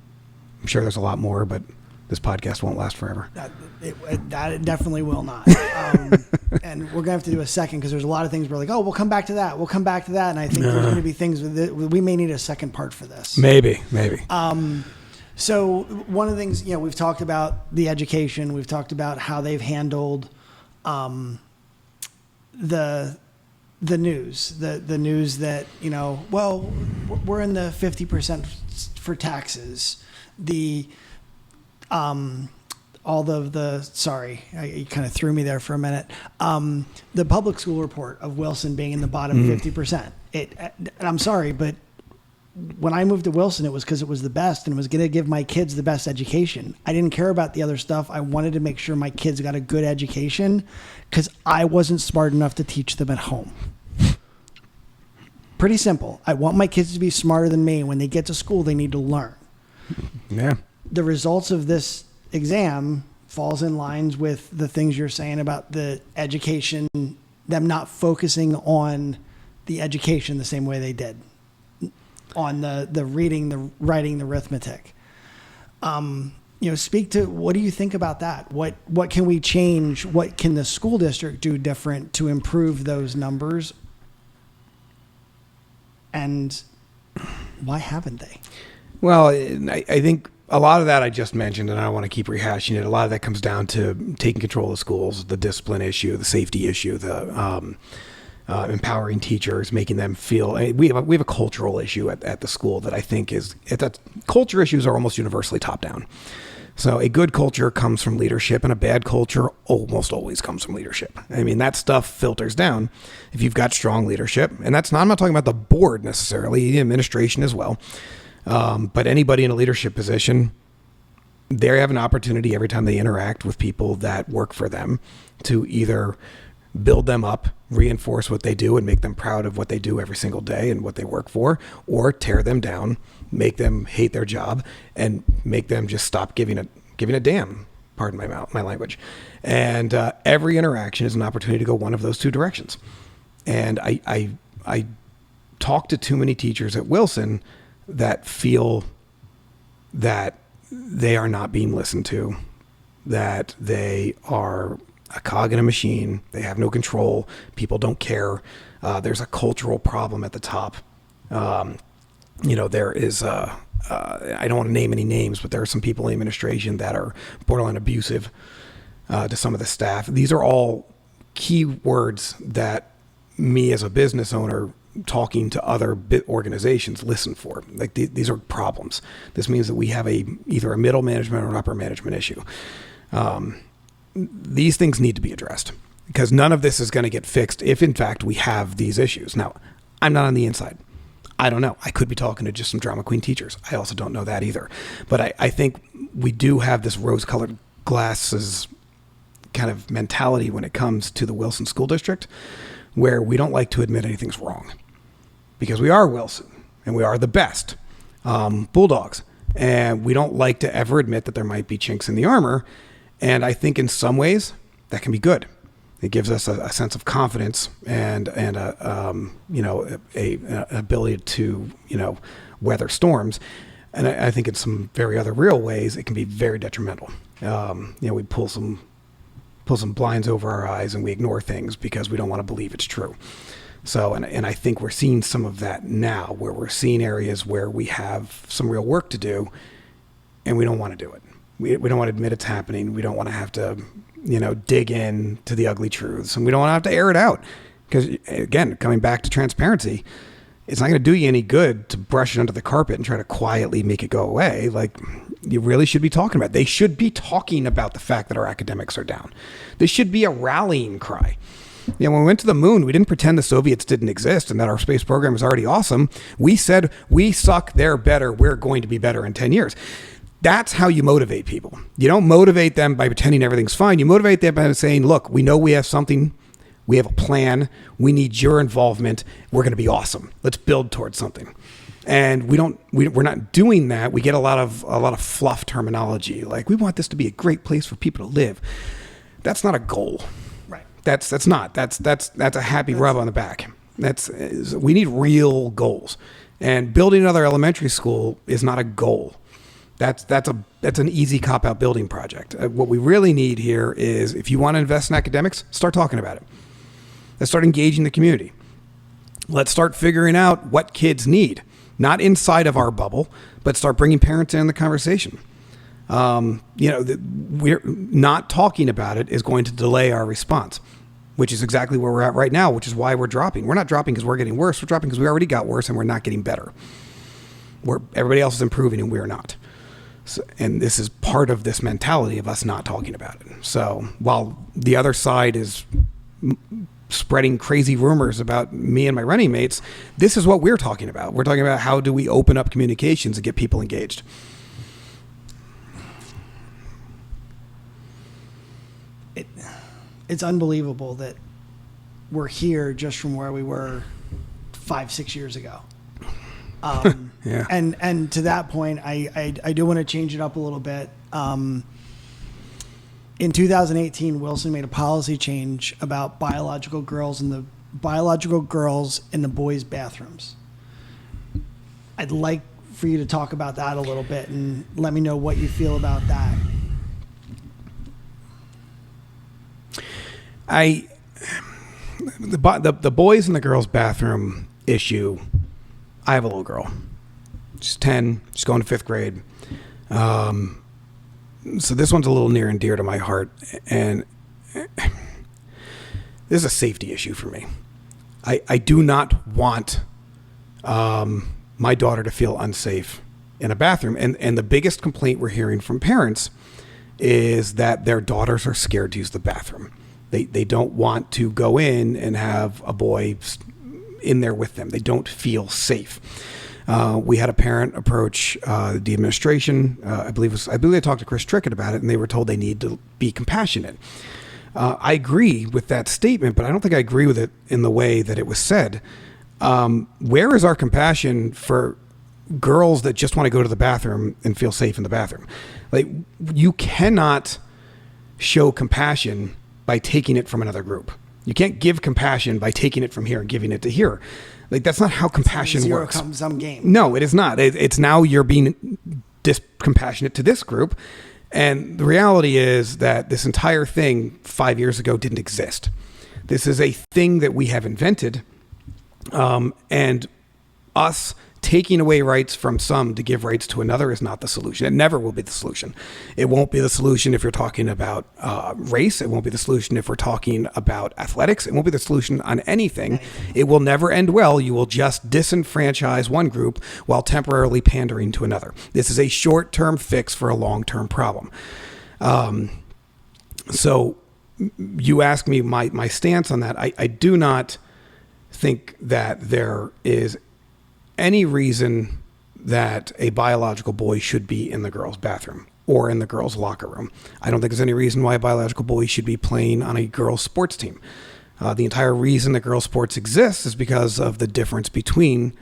sure there's a lot more, but this podcast won't last forever.
That definitely will not. And we're going to have to do a second, because there's a lot of things we're like, we'll come back to that. We'll come back to that. And I think there's going to be things we may need a second part for this.
Maybe.
So one of the things, we've talked about the education. We've talked about how they've handled the news, the news that, we're in the 50% for taxes. You kind of threw me there for a minute. The public school report of Wilson being in the bottom 50%. And I'm sorry, but when I moved to Wilson, it was because it was the best and it was going to give my kids the best education. I didn't care about the other stuff. I wanted to make sure my kids got a good education because I wasn't smart enough to teach them at home. Pretty simple. I want my kids to be smarter than me. When they get to school, they need to learn.
Yeah.
The results of this exam falls in lines with the things you're saying about the education, them not focusing on the education the same way they did on the reading, the writing, the arithmetic. Speak to, what do you think about that? What can we change? What can the school district do different to improve those numbers? And why haven't they?
Well, I think a lot of that I just mentioned, and I don't want to keep rehashing it. A lot of that comes down to taking control of schools, the discipline issue, the safety issue, the empowering teachers, making them feel. We have a cultural issue at the school that I think is that culture issues are almost universally top down. So a good culture comes from leadership, and a bad culture almost always comes from leadership. I mean, that stuff filters down if you've got strong leadership, and I'm not talking about the board necessarily, the administration as well. But anybody in a leadership position, they have an opportunity every time they interact with people that work for them to either build them up, reinforce what they do, and make them proud of what they do every single day and what they work for, or tear them down, make them hate their job, and make them just stop giving a damn. Pardon my language. And every interaction is an opportunity to go one of those two directions. And I talk to too many teachers at Wilson that feel that they are not being listened to, that they are a cog in a machine, they have no control, people don't care. There's a cultural problem at the top. There is, I don't want to name any names, but there are some people in the administration that are borderline abusive to some of the staff. These are all key words that me as a business owner talking to other organizations listen for. Like these are problems. This means that we have either a middle management or an upper management issue. These things need to be addressed because none of this is going to get fixed if in fact we have these issues. Now, I'm not on the inside. I don't know. I could be talking to just some drama queen teachers. I also don't know that either. But I think we do have this rose-colored glasses kind of mentality when it comes to the Wilson School District, where we don't like to admit anything's wrong. Because we are Wilson, and we are the best Bulldogs. And we don't like to ever admit that there might be chinks in the armor. And I think in some ways that can be good. It gives us a sense of confidence and a ability to, weather storms. And I think in some very other real ways, it can be very detrimental. We pull some blinds over our eyes and we ignore things because we don't want to believe it's true. So, and I think we're seeing some of that now, where we're seeing areas where we have some real work to do and we don't want to do it. We don't want to admit it's happening. We don't want to have to, dig in to the ugly truths, and we don't want to have to air it out. Because again, coming back to transparency, it's not going to do you any good to brush it under the carpet and try to quietly make it go away. Like, you really should be talking about it. They should be talking about the fact that our academics are down. This should be a rallying cry. When we went to the moon, we didn't pretend the Soviets didn't exist and that our space program is already awesome. We said, we suck, they're better, we're going to be better in 10 years. That's how you motivate people. You don't motivate them by pretending everything's fine. You motivate them by saying, look, we know we have something. We have a plan. We need your involvement. We're going to be awesome. Let's build towards something. And we're not doing that. We get a lot of fluff terminology. Like, we want this to be a great place for people to live. That's not a goal.
Right.
That's a happy rub on the back. We need real goals. And building another elementary school is not a goal. That's an easy cop-out building project. What we really need here is, if you want to invest in academics, start talking about it. Let's start engaging the community. Let's start figuring out what kids need, not inside of our bubble, but start bringing parents in the conversation. We're not talking about it is going to delay our response, which is exactly where we're at right now, which is why we're dropping. We're not dropping because we're getting worse. We're dropping because we already got worse and we're not getting better. Everybody else is improving and we're not. So, and this is part of this mentality of us not talking about it. So while the other side is spreading crazy rumors about me and my running mates, this is what we're talking about. We're talking about how do we open up communications and get people engaged.
It's unbelievable that we're here just from where we were 5-6 years ago.
Yeah.
And to that point, I do want to change it up a little bit. in 2018, Wilson made a policy change about biological girls in the boys' bathrooms. I'd like for you to talk about that a little bit and let me know what you feel about that.
The boys in the girls' bathroom issue, I have a little girl. She's 10. She's going to 5th grade. So this one's a little near and dear to my heart. And this is a safety issue for me. I do not want my daughter to feel unsafe in a bathroom. And the biggest complaint we're hearing from parents is that their daughters are scared to use the bathroom. They don't want to go in and have a boy in there with them. They don't feel safe. We had a parent approach the administration. I believe they talked to Chris Trickett about it, and they were told they need to be compassionate. I agree with that statement, but I don't think I agree with it in the way that it was said. Where is our compassion for girls that just want to go to the bathroom and feel safe in the bathroom? Like, you cannot show compassion by taking it from another group. You can't give compassion by taking it from here and giving it to here. Like, that's not how compassion works.
Zero-sum game.
No, it is not. It's now you're being discompassionate to this group. And the reality is that this entire thing 5 years ago didn't exist. This is a thing that we have invented. And us taking away rights from some to give rights to another is not the solution. It never will be the solution. It won't be the solution if you're talking about race. It won't be the solution if we're talking about athletics. It won't be the solution on anything. It will never end well. You will just disenfranchise one group while temporarily pandering to another. This is a short-term fix for a long-term problem. So you ask me my stance on that. I do not think that there is any reason that a biological boy should be in the girls' bathroom or in the girls' locker room. I don't think there's any reason why a biological boy should be playing on a girls' sports team. The entire reason that girls' sports exists is because of the difference between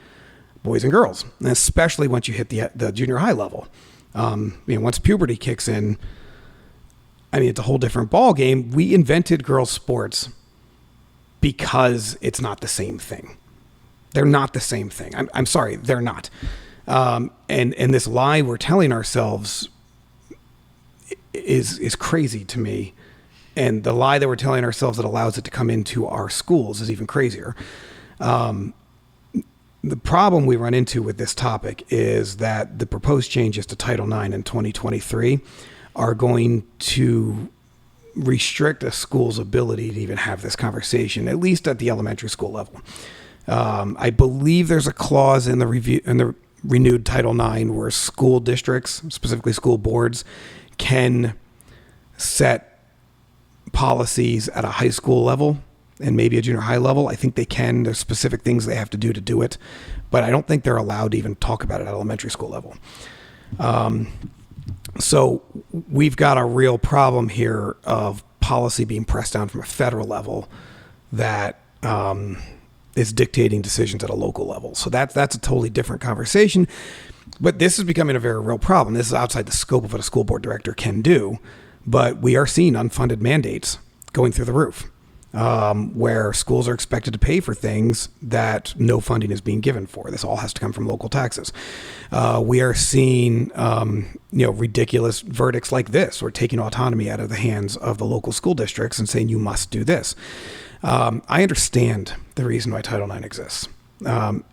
boys and girls, and especially once you hit the junior high level. Once puberty kicks in, it's a whole different ball game. We invented girls' sports because it's not the same thing. They're not the same thing. I'm sorry, they're not. And this lie we're telling ourselves is crazy to me. And the lie that we're telling ourselves that allows it to come into our schools is even crazier. The problem we run into with this topic is that the proposed changes to Title IX in 2023 are going to restrict a school's ability to even have this conversation, at least at the elementary school level. I believe there's a clause in the renewed Title IX where school districts, specifically school boards, can set policies at a high school level and maybe a junior high level. I think they can. There's specific things they have to do it, but I don't think they're allowed to even talk about it at elementary school level. So we've got a real problem here of policy being pressed down from a federal level that is dictating decisions at a local level. So that's a totally different conversation. But this is becoming a very real problem. This is outside the scope of what a school board director can do. But we are seeing unfunded mandates going through the roof, where schools are expected to pay for things that no funding is being given for. This all has to come from local taxes. We are seeing ridiculous verdicts like this. We're taking autonomy out of the hands of the local school districts and saying you must do this. I understand the reason why Title IX exists. In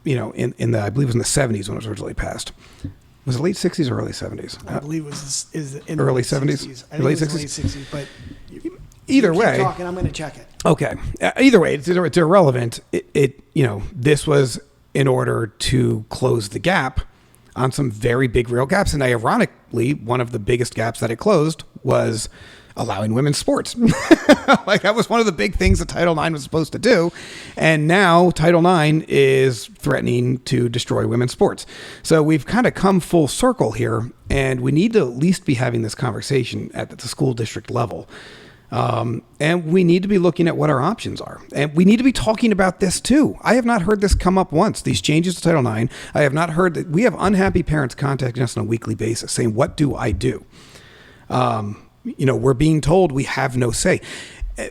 the, I believe it was in the 70s when it was originally passed. Was it late 60s or early 70s?
I believe it was in the
early
late
70s.
60s. I think
late
it was
60s?
late 60s, but
either
keep
way.
talking, I'm going to check it.
Okay. Either way, it's irrelevant. This was in order to close the gap on some very big real gaps. And ironically, one of the biggest gaps that it closed was allowing women's sports. Like, that was one of the big things that Title IX was supposed to do. And now Title IX is threatening to destroy women's sports. So we've kind of come full circle here, and we need to at least be having this conversation at the school district level. And we need to be looking at what our options are. And we need to be talking about this too. I have not heard this come up once, these changes to Title IX. I have not heard that. We have unhappy parents contacting us on a weekly basis saying, what do I do? We're being told we have no say.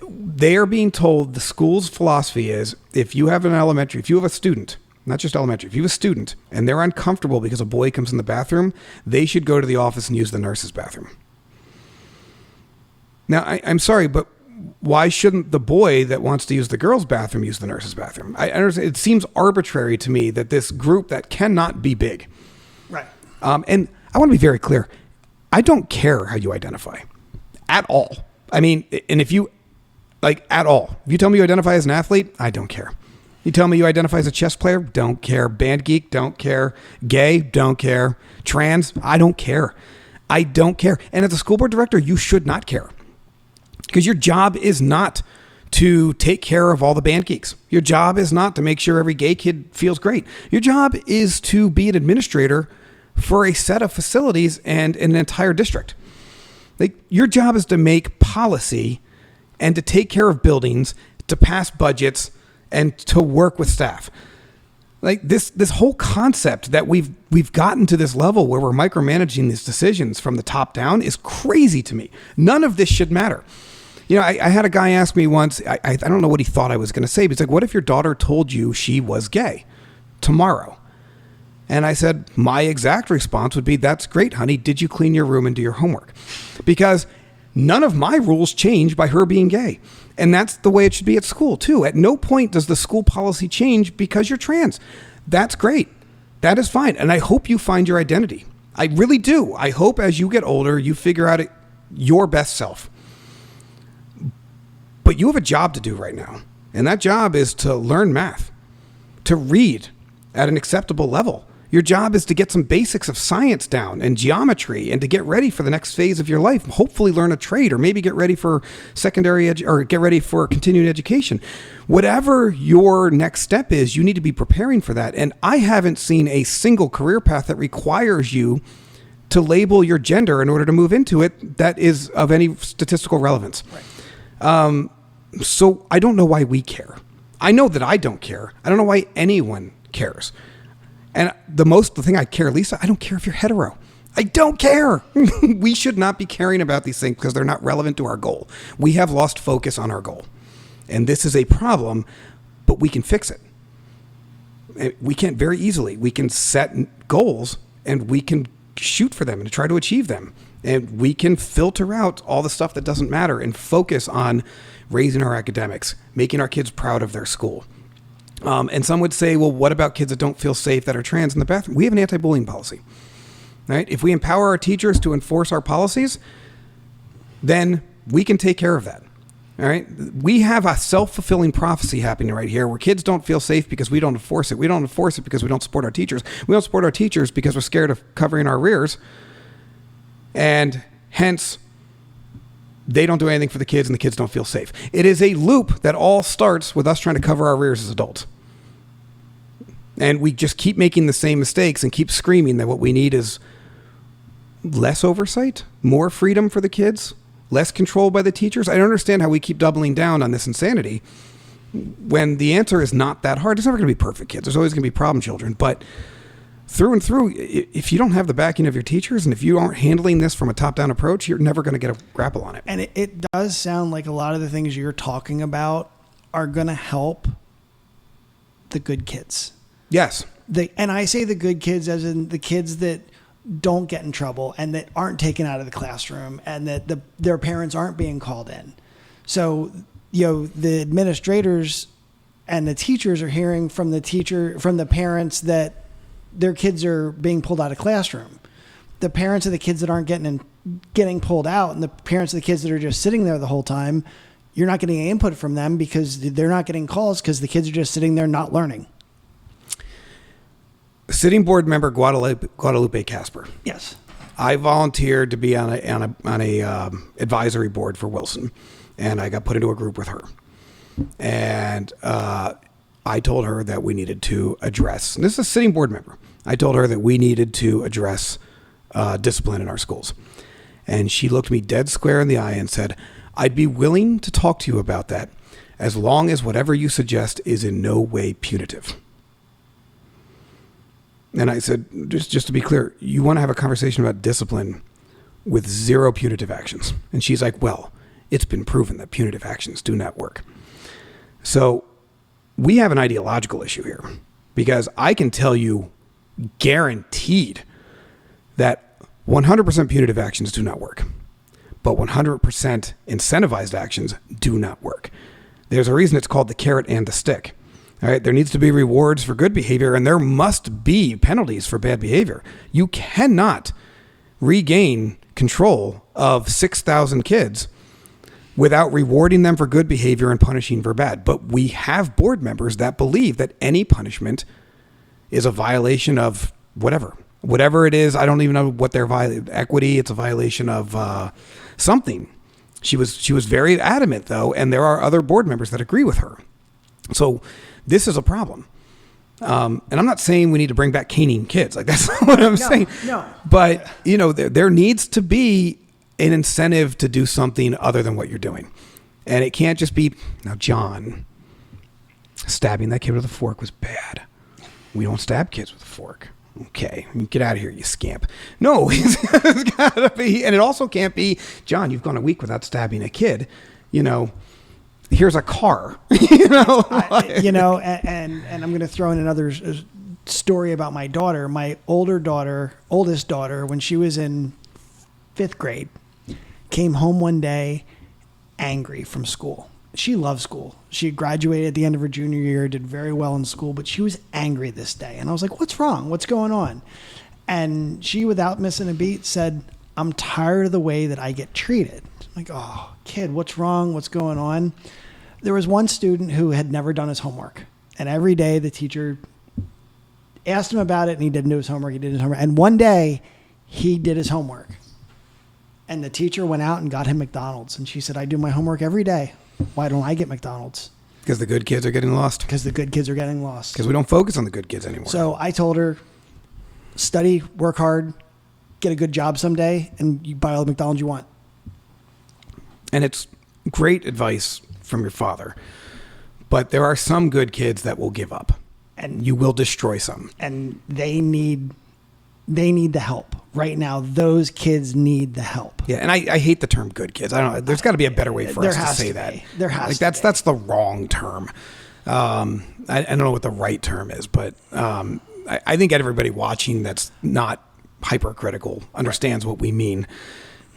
They are being told the school's philosophy is if you have a student, not just elementary, if you have a student and they're uncomfortable because a boy comes in the bathroom, they should go to the office and use the nurse's bathroom. Now, I'm sorry, but why shouldn't the boy that wants to use the girl's bathroom use the nurse's bathroom? I understand. It seems arbitrary to me that this group that cannot be big.
Right.
And I want to be very clear. I don't care how you identify at all. I mean, and if you at all, if you tell me you identify as an athlete, I don't care. You tell me you identify as a chess player, don't care. Band geek, don't care. Gay, don't care. Trans, I don't care. I don't care. And as a school board director, you should not care. Because your job is not to take care of all the band geeks. Your job is not to make sure every gay kid feels great. Your job is to be an administrator for a set of facilities and an entire district. Your job is to make policy and to take care of buildings, to pass budgets, and to work with staff. This whole concept that we've gotten to this level where we're micromanaging these decisions from the top down is crazy to me. None of this should matter. I had a guy ask me once, I don't know what he thought I was going to say, but he's like, what if your daughter told you she was gay tomorrow? And I said, my exact response would be, that's great, honey. Did you clean your room and do your homework? Because none of my rules change by her being gay. And that's the way it should be at school, too. At no point does the school policy change because you're trans. That's great. That is fine. And I hope you find your identity. I really do. I hope as you get older, you figure out your best self. But you have a job to do right now. And that job is to learn math, to read at an acceptable level. Your job is to get some basics of science down and geometry and to get ready for the next phase of your life. Hopefully learn a trade or maybe get ready for or get ready for continuing education. Whatever your next step is, you need to be preparing for that. And I haven't seen a single career path that requires you to label your gender in order to move into it that is of any statistical relevance. Right. So I don't know why we care. I know that I don't care. I don't know why anyone cares. And the thing I care, Lisa, I don't care if you're hetero. I don't care. We should not be caring about these things because they're not relevant to our goal. We have lost focus on our goal. And this is a problem, but we can fix it. We can very easily. We can set goals and we can shoot for them and try to achieve them. And we can filter out all the stuff that doesn't matter and focus on raising our academics, making our kids proud of their school. And some would say, well, what about kids that don't feel safe that are trans in the bathroom? We have an anti-bullying policy, right? If we empower our teachers to enforce our policies, then we can take care of that, all right? We have a self-fulfilling prophecy happening right here where kids don't feel safe because we don't enforce it. We don't enforce it because we don't support our teachers. We don't support our teachers because we're scared of covering our rears. And hence, they don't do anything for the kids and the kids don't feel safe. It is a loop that all starts with us trying to cover our rears as adults. And we just keep making the same mistakes and keep screaming that what we need is less oversight, more freedom for the kids, less control by the teachers. I don't understand how we keep doubling down on this insanity when the answer is not that hard. It's never going to be perfect kids. There's always going to be problem children. But through and through, if you don't have the backing of your teachers and if you aren't handling this from a top-down approach, you're never going to get a grapple on it.
And it does sound like a lot of the things you're talking about are going to help the good kids.
Yes.
And I say the good kids as in the kids that don't get in trouble and that aren't taken out of the classroom and that their parents aren't being called in. So, the administrators and the teachers are hearing from the parents that their kids are being pulled out of classroom. The parents of the kids that aren't getting pulled out and the parents of the kids that are just sitting there the whole time, you're not getting input from them because they're not getting calls because the kids are just sitting there not learning.
Sitting board member Guadalupe Casper.
Yes.
I volunteered to be on a advisory board for Wilson, and I got put into a group with her. And I told her that we needed to address, and this is a sitting board member, I told her that we needed to address discipline in our schools. And she looked me dead square in the eye and said, I'd be willing to talk to you about that as long as whatever you suggest is in no way punitive. And I said, just to be clear, you want to have a conversation about discipline with 0 punitive actions. And she's like, well, it's been proven that punitive actions do not work. So we have an ideological issue here, because I can tell you guaranteed that 100% punitive actions do not work, but 100% incentivized actions do not work. There's a reason it's called the carrot and the stick. All right, there needs to be rewards for good behavior, and there must be penalties for bad behavior. You cannot regain control of 6,000 kids without rewarding them for good behavior and punishing for bad. But we have board members that believe that any punishment is a violation of whatever it is. I don't even know what they're violating. Equity. It's a violation of something. She was very adamant, though, and there are other board members that agree with her. So this is a problem. And I'm not saying we need to bring back caning kids. Like, that's not what I'm saying.
No.
But, there needs to be an incentive to do something other than what you're doing. And it can't just be, now, John, stabbing that kid with a fork was bad. We don't stab kids with a fork. Okay, get out of here, you scamp. No, it's got to be, and it also can't be, John, you've gone a week without stabbing a kid. Here's a car. And I'm going to throw in another
story about my daughter. My oldest daughter, when she was in 5th grade, came home one day angry from school. She loved school. She graduated at the end of her junior year, did very well in school, but she was angry this day. And I was like, what's wrong? What's going on? And she, without missing a beat, said, I'm tired of the way that I get treated. I'm like, oh, kid, what's wrong? What's going on? There was one student who had never done his homework. And every day the teacher asked him about it, and he didn't do his homework. And one day he did his homework. And the teacher went out and got him McDonald's. And she said, I do my homework every day. Why don't I get McDonald's?
Because the good kids are getting lost.
Because the good kids are getting lost.
Because we don't focus on the good kids anymore.
So I told her, study, work hard, get a good job someday, and you buy all the McDonald's you want. And
it's great advice from your father. But there are some good kids that will give up. And you will destroy some.
And they need the help. Right now, those kids need the help.
Yeah, and I hate the term good kids. I don't know. There's got to be a better way for us to say that.
There has to be.
That's the wrong term. I don't know what the right term is, but I think everybody watching that's not hypercritical understands what we mean.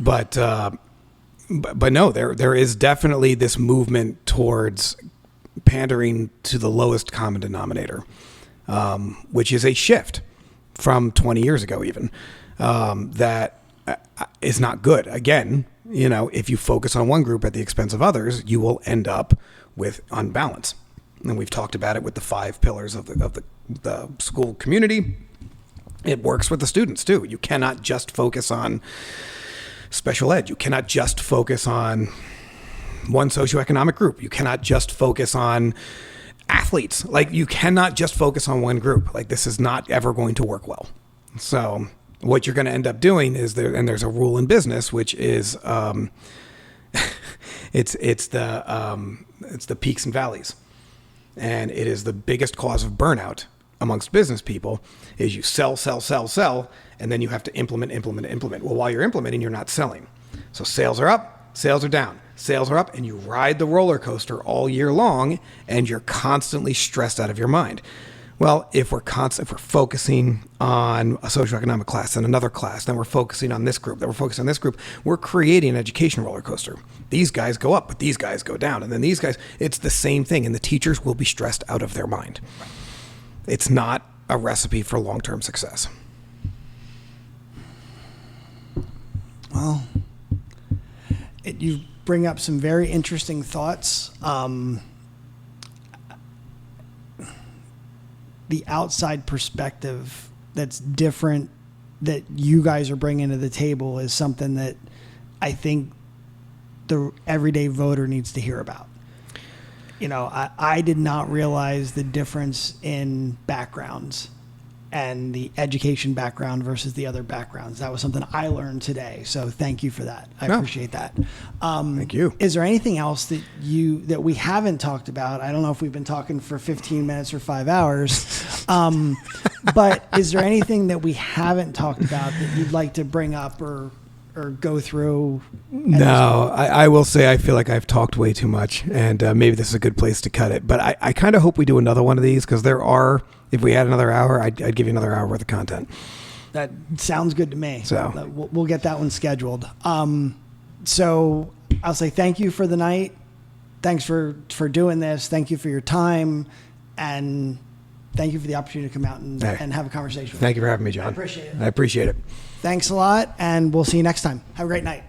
But no, there is definitely this movement towards pandering to the lowest common denominator, which is a shift from 20 years ago even. That is not good. Again, if you focus on one group at the expense of others, you will end up with unbalance. And we've talked about it with the 5 pillars of the school community. It works with the students too. You cannot just focus on special ed. You cannot just focus on one socioeconomic group. You cannot just focus on athletes. Like, you cannot just focus on one group. Like, this is not ever going to work well. So what you're going to end up doing is there's a rule in business, which is it's the peaks and valleys, and it is the biggest cause of burnout amongst business people. Is you sell, and then you have to implement. Well, while you're implementing, you're not selling. So sales are up, sales are down, sales are up, and you ride the roller coaster all year long, and you're constantly stressed out of your mind. Well, if we're focusing on a socioeconomic class and another class, then we're focusing on this group, we're creating an education roller coaster. These guys go up, but these guys go down. And then these guys, it's the same thing. And the teachers will be stressed out of their mind. It's not a recipe for long-term success.
Well, you bring up some very interesting thoughts. The outside perspective that's different that you guys are bringing to the table is something that I think the everyday voter needs to hear about. I did not realize the difference in backgrounds and the education background versus the other backgrounds. That was something I learned today. So thank you for that. I appreciate that.
Thank you.
Is there anything else that we haven't talked about? I don't know if we've been talking for 15 minutes or 5 hours, but is there anything that we haven't talked about that you'd like to bring up or or go through?
No, I will say I feel like I've talked way too much, and maybe this is a good place to cut it. But I kind of hope we do another one of these, because if we had another hour, I'd give you another hour worth of content.
That sounds good to me.
So
we'll get that one scheduled. So I'll say thank you for the night. Thanks for doing this. Thank you for your time, and thank you for the opportunity to come out and have a conversation.
Thank you for having me, John.
I appreciate it.
I appreciate it.
Thanks a lot, and we'll see you next time. Have a great night.